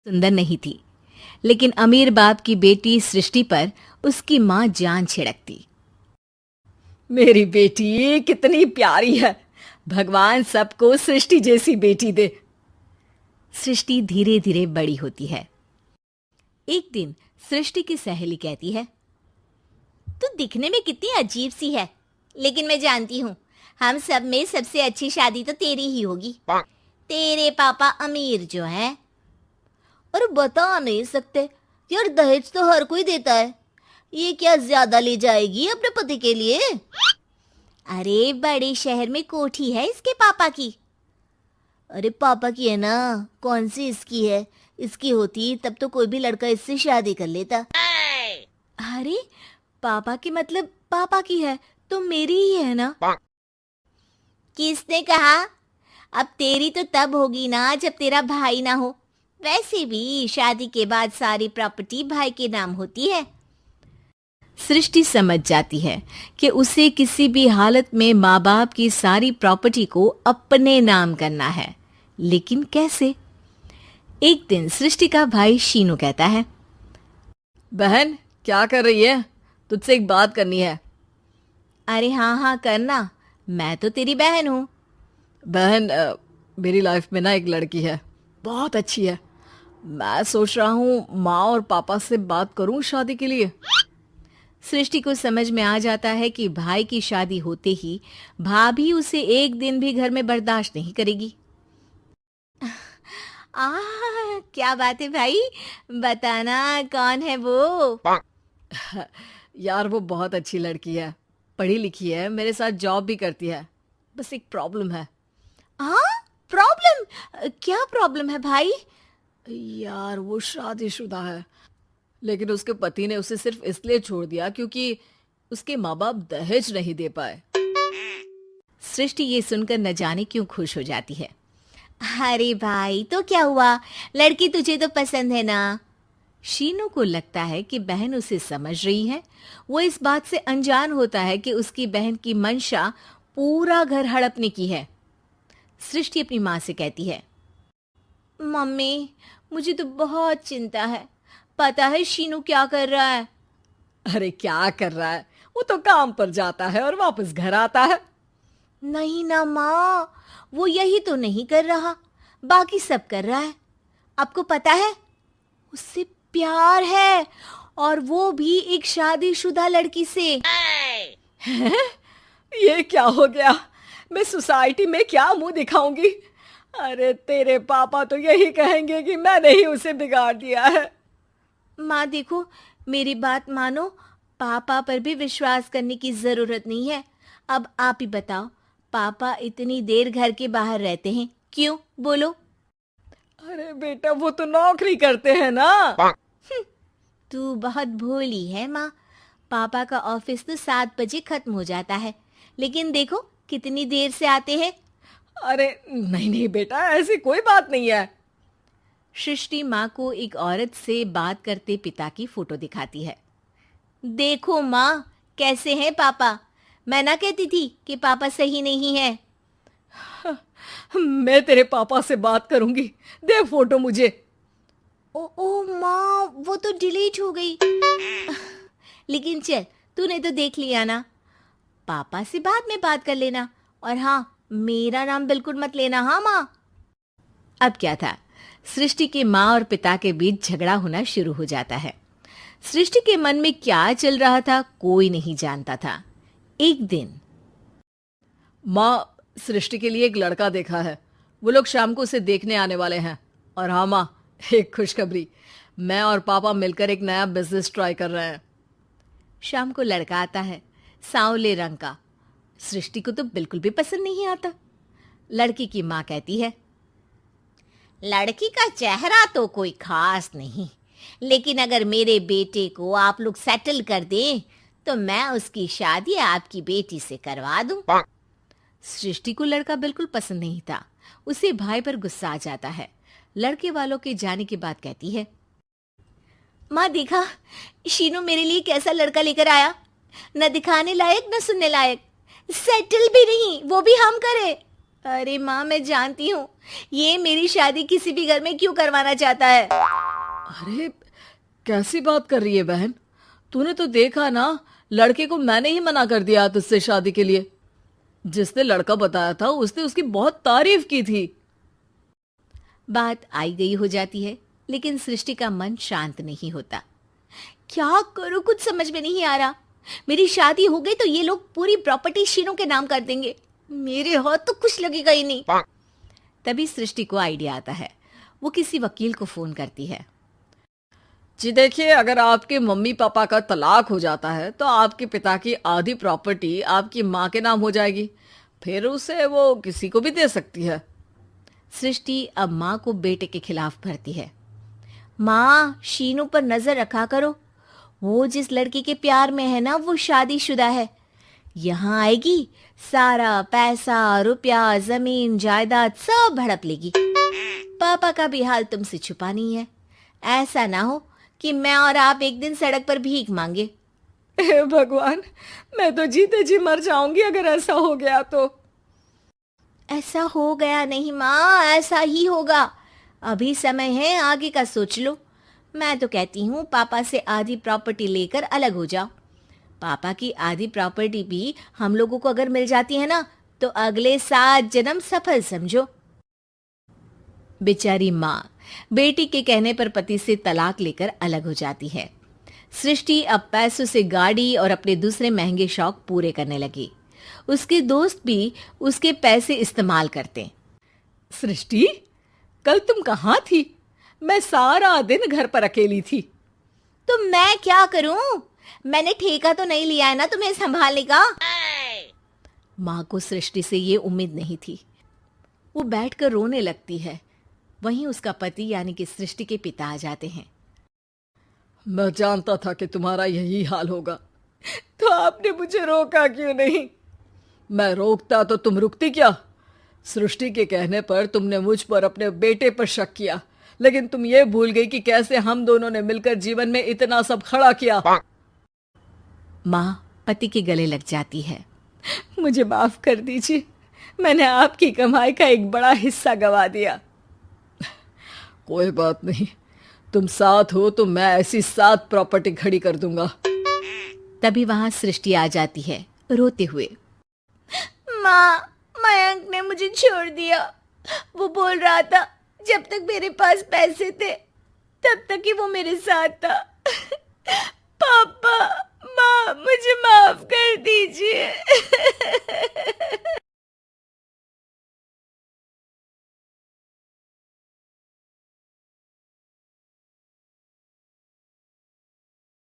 सुंदर नहीं थी, लेकिन अमीर बाप की बेटी सृष्टि पर उसकी माँ जान छिड़कती। मेरी बेटी कितनी प्यारी है, भगवान सबको सृष्टि जैसी बेटी दे। सृष्टि धीरे धीरे बड़ी होती है। एक दिन सृष्टि की सहेली कहती है, तू दिखने में कितनी अजीब सी है, लेकिन मैं जानती हूँ हम सब में सबसे अच्छी शादी तो तेरी ही होगी। तेरे पापा अमीर जो हैं। और बता नहीं सकते यार, दहेज तो हर कोई देता है, ये क्या ज्यादा ले जाएगी अपने पति के लिए? अरे बड़े शहर में कोठी है इसके पापा की। अरे पापा की है ना, कौन सी इसकी है? इसकी होती तब तो कोई भी लड़का इससे शादी कर लेता। अरे पापा की मतलब पापा की है तो मेरी ही है ना? किसने कहा? अब तेरी तो तब होगी ना जब तेरा भाई ना हो। वैसे भी शादी के बाद सारी प्रॉपर्टी भाई के नाम होती है। सृष्टि समझ जाती है कि उसे किसी भी हालत में माँ बाप की सारी प्रॉपर्टी को अपने नाम करना है, लेकिन कैसे? एक दिन सृष्टि का भाई शीनू कहता है, बहन क्या कर रही है? तुझसे एक बात करनी है। अरे हाँ करना, मैं तो तेरी बहन हूँ। बहन मेरी लाइफ में ना एक लड़की है, बहुत अच्छी है। मैं सोच रहा हूँ माँ और पापा से बात करूँ शादी के लिए। सृष्टि को समझ में आ जाता है कि भाई की शादी होते ही भाभी उसे एक दिन भी घर में बर्दाश्त नहीं करेगी। क्या बात है भाई, बताना कौन है वो? यार वो बहुत अच्छी लड़की है, पढ़ी लिखी है, मेरे साथ जॉब भी करती है। बस एक प्रॉब्लम है। प्रॉब्लम? क्या प्रॉब्लम है भाई? यार वो शादीशुदा है, लेकिन उसके पति ने उसे सिर्फ इसलिए छोड़ दिया क्योंकि उसके माँ बाप दहेज नहीं दे पाए। सृष्टि ये सुनकर न जाने क्यों खुश हो जाती है। अरे भाई तो क्या हुआ, लड़की तुझे तो पसंद है ना? शीनू को लगता है कि बहन उसे समझ रही है। वो इस बात से अनजान होता है कि उसकी बहन की मंशा पूरा घर हड़पने की है। सृष्टि अपनी माँ से कहती है, मम्मी मुझे तो बहुत चिंता है। पता है शीनू क्या कर रहा है? अरे क्या कर रहा है? वो तो काम पर जाता है और वापस घर आता है। नहीं ना माँ, वो यही तो नहीं कर रहा, बाकी सब कर रहा है। आपको पता है उससे प्यार है, और वो भी एक शादीशुदा लड़की से। ये क्या हो गया? मैं सोसाइटी में क्या मुंह दिखाऊंगी? अरे तेरे पापा तो यही कहेंगे कि मैंने ही उसे बिगाड़ दिया है। माँ देखो, मेरी बात मानो, पापा पर भी विश्वास करने की जरूरत नहीं है। अब आप ही बताओ, पापा इतनी देर घर के बाहर रहते हैं क्यों? बोलो। अरे बेटा वो तो नौकरी करते हैं ना। तू बहुत भोली है माँ। पापा का ऑफिस तो 7 बजे खत्म हो जाता है, लेकिन देखो कितनी देर से आते हैं। अरे नहीं बेटा, ऐसी कोई बात नहीं है। सृष्टि माँ को एक औरत से बात करते पिता की फोटो दिखाती है। देखो माँ, कैसे हैं पापा? मैं ना कहती थी कि पापा सही नहीं है। मैं तेरे पापा से बात करूंगी, दे फोटो मुझे। ओ माँ, वो तो डिलीट हो गई। लेकिन चल, तूने तो देख लिया ना। पापा से बाद में बात कर लेना, और हाँ, मेरा नाम बिल्कुल मत लेना। हाँ माँ। अब क्या था, सृष्टि के माँ और पिता के बीच झगड़ा होना शुरू हो जाता है। सृष्टि के मन में क्या चल रहा था कोई नहीं जानता था। एक दिन, माँ सृष्टि के लिए एक लड़का देखा है, वो लोग शाम को उसे देखने आने वाले हैं। और हाँ माँ, एक खुशखबरी, मैं और पापा मिलकर एक नया बिजनेस ट्राई कर रहे हैं। शाम को लड़का आता है, सांवले रंग का। सृष्टि को तो बिल्कुल भी पसंद नहीं आता। लड़की की माँ कहती है, लड़की का चेहरा तो कोई खास नहीं, लेकिन अगर मेरे बेटे को आप लोग सेटल कर दें तो मैं उसकी शादी आपकी बेटी से करवा दूं। सृष्टि को लड़का बिल्कुल पसंद नहीं था। उसे भाई पर गुस्सा आ जाता है। लड़के वालों के जाने के बाद कहती है, माँ देखा, शीनू मेरे लिए कैसा लड़का लेकर आया, न दिखाने लायक न सुनने लायक, सेटल भी नहीं, वो भी हम करे। अरे माँ, मैं जानती हूँ ये मेरी शादी किसी भी घर में क्यों करवाना चाहता है। अरे कैसी बात कर रही है बहन, तूने तो देखा ना, लड़के को मैंने ही मना कर दिया तुझसे शादी के लिए। जिसने लड़का बताया था उसने उसकी बहुत तारीफ की थी। बात आई गई हो जाती है, लेकिन सृष्टि का मन शांत नहीं होता। क्या करूं, कुछ समझ में नहीं आ रहा। मेरी शादी हो गई तो ये लोग पूरी प्रॉपर्टी शीनू के नाम कर देंगे, मेरे हाथ तो कुछ लगेगा ही नहीं। तभी सृष्टि को आइडिया आता है। वो किसी वकील को फोन करती है। जी देखिए, अगर आपके मम्मी पापा का तलाक हो जाता है तो आपके पिता की आधी प्रॉपर्टी आपकी माँ के नाम हो जाएगी, फिर उसे वो किसी को भी दे सकती है। सृष्टि अब माँ को बेटे के खिलाफ भरती है। माँ, शीनू पर नजर रखा करो, वो जिस लड़की के प्यार में है ना वो शादीशुदा है। यहाँ आएगी, सारा पैसा रुपया जमीन जायदाद सब हड़प लेगी। पापा का भी हाल तुमसे छुपा नहीं है। ऐसा ना हो कि मैं और आप एक दिन सड़क पर भीख मांगे। हे भगवान, मैं तो जीते जी मर जाऊंगी अगर ऐसा हो गया तो। ऐसा हो गया नहीं माँ, ऐसा ही होगा। अभी समय है, आगे का सोच लो। मैं तो कहती हूँ पापा से आधी प्रॉपर्टी लेकर अलग हो जाओ। पापा की आधी प्रॉपर्टी भी हम लोगों को अगर मिल जाती है ना तो अगले 7 जन्म सफल समझो। बेचारी माँ बेटी के कहने पर पति से तलाक लेकर अलग हो जाती है। सृष्टि अब पैसों से गाड़ी और अपने दूसरे महंगे शौक पूरे करने लगी। उसके दोस्त भी उसके पैसे इस्तेमाल करते। सृष्टि, कल तुम कहाँ थी? मैं सारा दिन घर पर अकेली थी। तो मैं क्या करूं? मैंने ठेका तो नहीं लिया है ना तुम्हें संभालने का। माँ को सृष्टि से ये उम्मीद नहीं थी। वो बैठकर रोने लगती है। वहीं उसका पति यानी कि सृष्टि के पिता आ जाते हैं। मैं जानता था कि तुम्हारा यही हाल होगा, तो आपने मुझे रोका क्यों नहीं? मैं रोकता तो तुम रुकती क्या? सृष्टि के कहने पर तुमने मुझ पर अपने बेटे पर शक किया, लेकिन तुम ये भूल गई कि कैसे हम दोनों ने मिलकर जीवन में इतना सब खड़ा किया। माँ पति के गले लग जाती है। मुझे माफ कर दीजिए, मैंने आपकी कमाई का एक बड़ा हिस्सा गवा दिया। कोई बात नहीं, तुम साथ हो तो मैं ऐसी 7 प्रॉपर्टी खड़ी कर दूंगा। तभी वहां सृष्टि आ जाती है रोते हुए। माँ, मयंक ने मुझे छोड़ दिया। वो बोल रहा था जब तक मेरे पास पैसे थे तब तक ही वो मेरे साथ था। पापा, माँ, मुझे माफ कर दीजिए।